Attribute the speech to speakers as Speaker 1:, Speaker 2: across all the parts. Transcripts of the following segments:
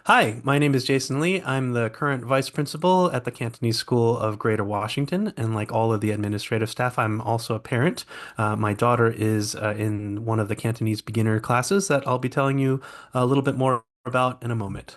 Speaker 1: Hi, my name is Jason Lee. I'm the current vice principal at the Cantonese School of Greater Washington, and like all of the administrative staff, I'm also a parent. My daughter is in one of the Cantonese beginner classes that I'll be telling you a little bit more about in a moment.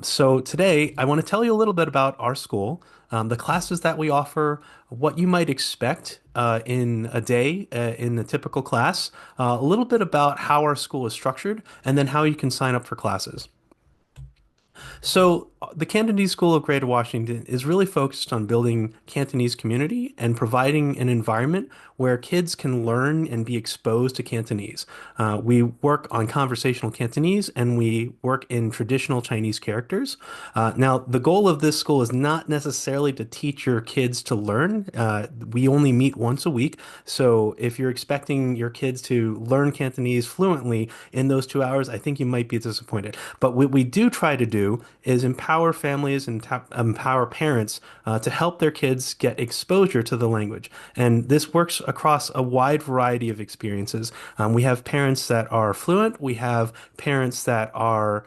Speaker 1: So today, I want to tell you a little bit about our school, the classes that we offer, what you might expect in a day in a typical class, a little bit about how our school is structured, and then how you can sign up for classes. So, the Cantonese School of Greater Washington is really focused on building Cantonese community and providing an environment where kids can learn and be exposed to Cantonese. We work on conversational Cantonese and we work in traditional Chinese characters. Now, the goal of this school is not necessarily to teach your kids to learn. We only meet once a week. So, if you're expecting your kids to learn Cantonese fluently in those 2 hours, I think you might be disappointed. But what we do try to do is empower families and empower parents to help their kids get exposure to the language. And this works across a wide variety of experiences. We have parents that are fluent. We have parents that are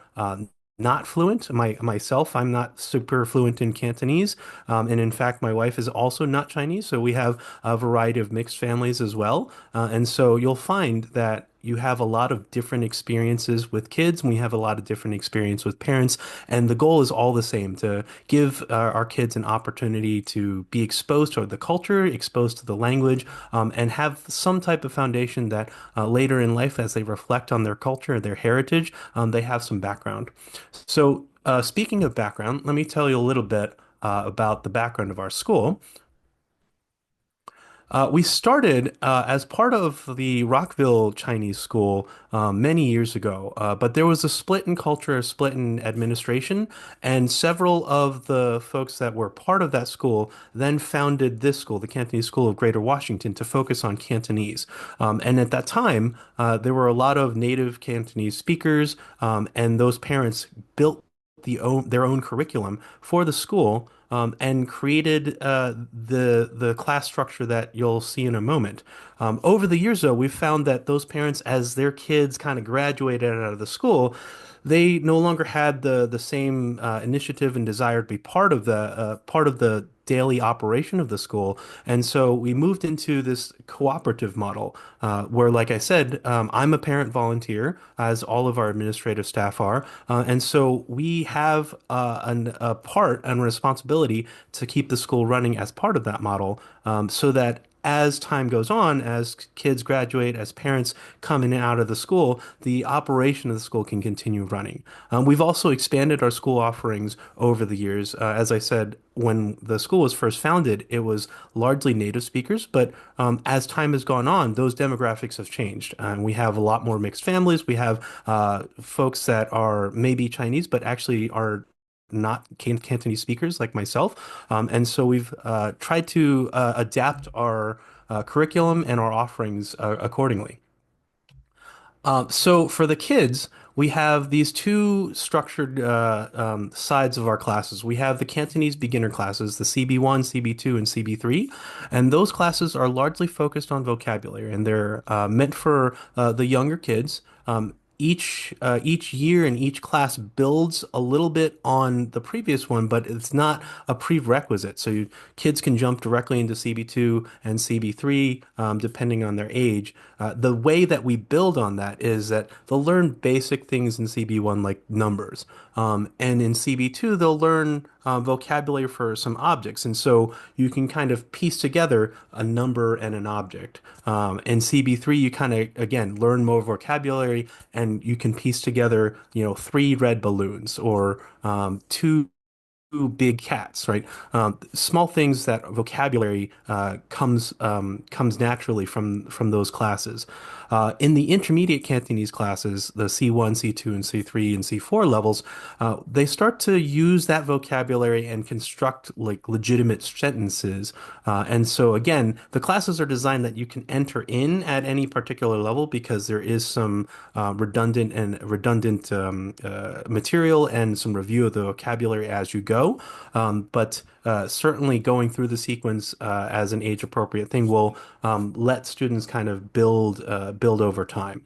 Speaker 1: not fluent. Myself, I'm not super fluent in Cantonese. And in fact, my wife is also not Chinese. So we have a variety of mixed families as well. And so you'll find that you have a lot of different experiences with kids, and we have a lot of different experience with parents. And the goal is all the same, to give our kids an opportunity to be exposed to the culture, exposed to the language, and have some type of foundation that later in life, as they reflect on their culture, their heritage, they have some background. So, speaking of background, let me tell you a little bit about the background of our school. We started as part of the Rockville Chinese School many years ago, but there was a split in culture, a split in administration, and several of the folks that were part of that school then founded this school, the Cantonese School of Greater Washington, to focus on Cantonese. And at that time, there were a lot of native Cantonese speakers, and those parents built their own curriculum for the school and created the class structure that you'll see in a moment. Over the years, though, we've found that those parents, as their kids kind of graduated out of the school, they no longer had the same initiative and desire to be part of the daily operation of the school. And so we moved into this cooperative model where, like I said, I'm a parent volunteer, as all of our administrative staff are. And so we have a part and responsibility to keep the school running as part of that model, so that as time goes on, as kids graduate, as parents come in and out of the school, the operation of the school can continue running. We've also expanded our school offerings over the years. As I said, when the school was first founded, it was largely native speakers, but as time has gone on, those demographics have changed. And we have a lot more mixed families. We have folks that are maybe Chinese, but actually are not Cantonese speakers like myself. And so we've tried to adapt our curriculum and our offerings accordingly. So for the kids, we have these two structured sides of our classes. We have the Cantonese beginner classes, the CB1, CB2, and CB3, and those classes are largely focused on vocabulary, and they're meant for the younger kids. Each year and each class builds a little bit on the previous one, but it's not a prerequisite. So kids can jump directly into CB2 and CB3 depending on their age. The way that we build on that is that they'll learn basic things in CB1 like numbers. And in CB2, they'll learn vocabulary for some objects. And so you can kind of piece together a number and an object. In CB3, you kind of, again, learn more vocabulary and you can piece together, three red balloons or two big cats, right? Small things that vocabulary comes naturally from those classes. In the intermediate Cantonese classes, the C1, C2, and C3 and C4 levels, they start to use that vocabulary and construct like legitimate sentences. And so again, the classes are designed that you can enter in at any particular level because there is some redundant material and some review of the vocabulary as you go. But certainly going through the sequence as an age appropriate thing will let students kind of build over time.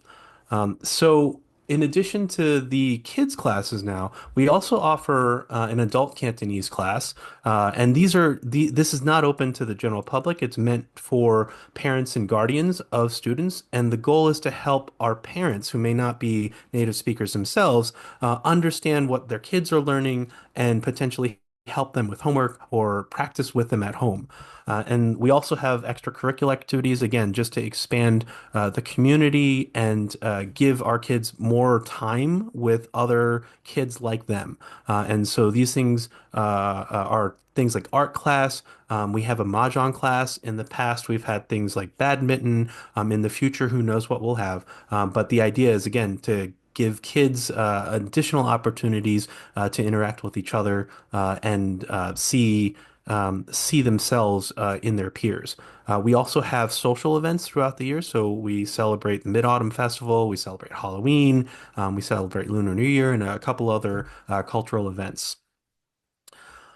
Speaker 1: So in addition to the kids classes now, we also offer an adult Cantonese class, and this is not open to the general public. It's meant for parents and guardians of students, and the goal is to help our parents who may not be native speakers themselves understand what their kids are learning and potentially help them with homework or practice with them at home. And we also have extracurricular activities, again, just to expand the community and give our kids more time with other kids like them. And so these things are things like art class. We have a mahjong class. In the past, we've had things like badminton. In the future, who knows what we'll have. But the idea is, again, to give kids additional opportunities to interact with each other and see themselves in their peers. We also have social events throughout the year. So we celebrate the Mid-Autumn Festival, we celebrate Halloween, we celebrate Lunar New Year, and a couple other cultural events.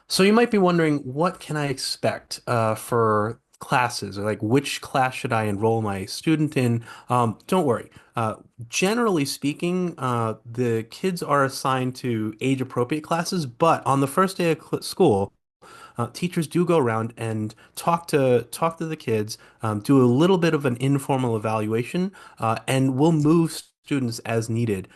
Speaker 1: So you might be wondering, what can I expect for classes, or like which class should I enroll my student in? Don't worry. Generally speaking, the kids are assigned to age-appropriate classes, but on the first day of school, teachers do go around and talk to the kids, do a little bit of an informal evaluation, and we'll move students as needed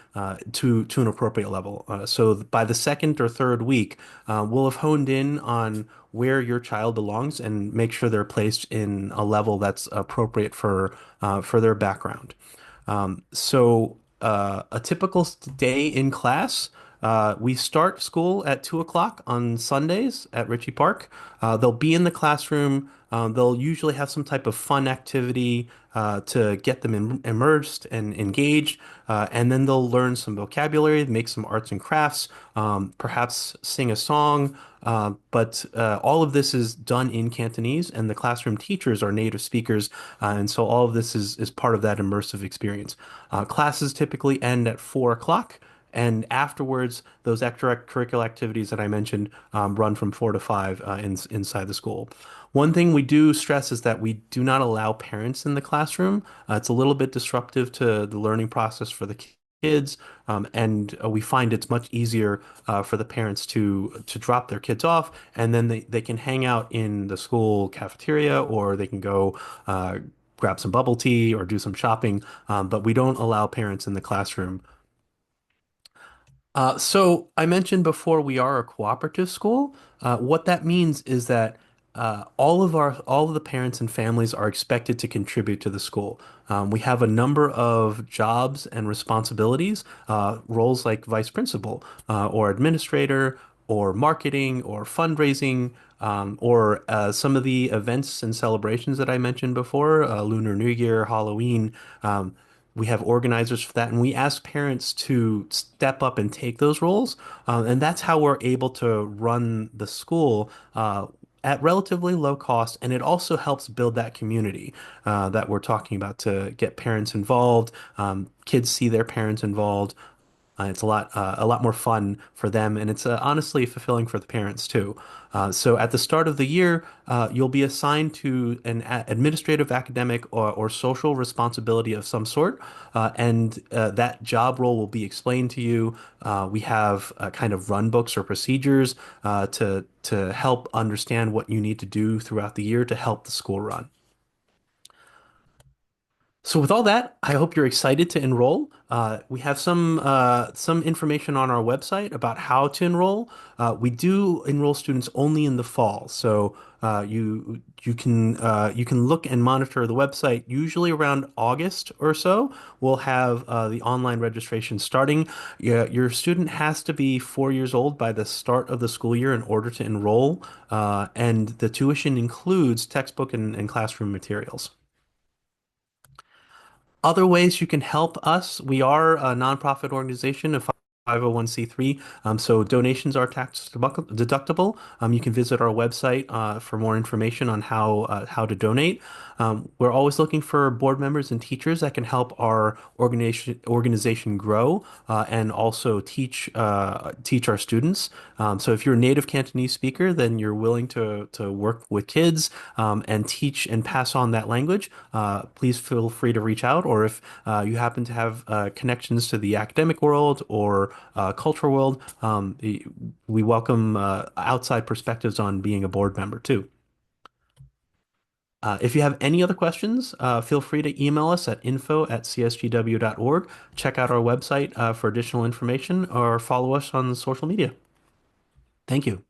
Speaker 1: to an appropriate level. So by the second or third week, we'll have honed in on where your child belongs and make sure they're placed in a level that's appropriate for their background. A typical day in class, we start school at 2 o'clock on Sundays at Ritchie Park. They'll be in the classroom. They'll usually have some type of fun activity to get them immersed and engaged. And then they'll learn some vocabulary, make some arts and crafts, perhaps sing a song. But all of this is done in Cantonese, and the classroom teachers are native speakers, and so all of this is part of that immersive experience. Classes typically end at 4 o'clock, and afterwards, those extracurricular activities that I mentioned run from 4 to 5 inside the school. One thing we do stress is that we do not allow parents in the classroom. It's a little bit disruptive to the learning process for the kids, and we find it's much easier for the parents to drop their kids off, and then they can hang out in the school cafeteria, or they can go grab some bubble tea or do some shopping. But we don't allow parents in the classroom. So I mentioned before we are a cooperative school. What that means is that all of the parents and families are expected to contribute to the school. We have a number of jobs and responsibilities, roles like vice principal, or administrator, or marketing, or fundraising, or some of the events and celebrations that I mentioned before, Lunar New Year, Halloween. We have organizers for that, and we ask parents to step up and take those roles. And that's how we're able to run the school at relatively low cost. And it also helps build that community that we're talking about, to get parents involved. Kids see their parents involved. It's a lot more fun for them, and it's honestly fulfilling for the parents too. So at the start of the year, you'll be assigned to an administrative, academic, or social responsibility of some sort, and that job role will be explained to you. We have kind of run books or procedures to help understand what you need to do throughout the year to help the school run. So with all that, I hope you're excited to enroll. We have some information on our website about how to enroll. We do enroll students only in the fall, so you can look and monitor the website. Usually around August or so, we'll have the online registration starting. Your student has to be 4 years old by the start of the school year in order to enroll, and the tuition includes textbook and classroom materials. Other ways you can help us, we are a nonprofit organization of 501(c)(3). So donations are tax deductible. You can visit our website for more information on how to donate. We're always looking for board members and teachers that can help our organization grow and also teach our students. So if you're a native Cantonese speaker, then you're willing to work with kids and teach and pass on that language. Please feel free to reach out. Or if you happen to have connections to the academic world or cultural world, we welcome outside perspectives on being a board member too. If you have any other questions, feel free to email us at info@csgw.org. Check out our website for additional information or follow us on social media. Thank you.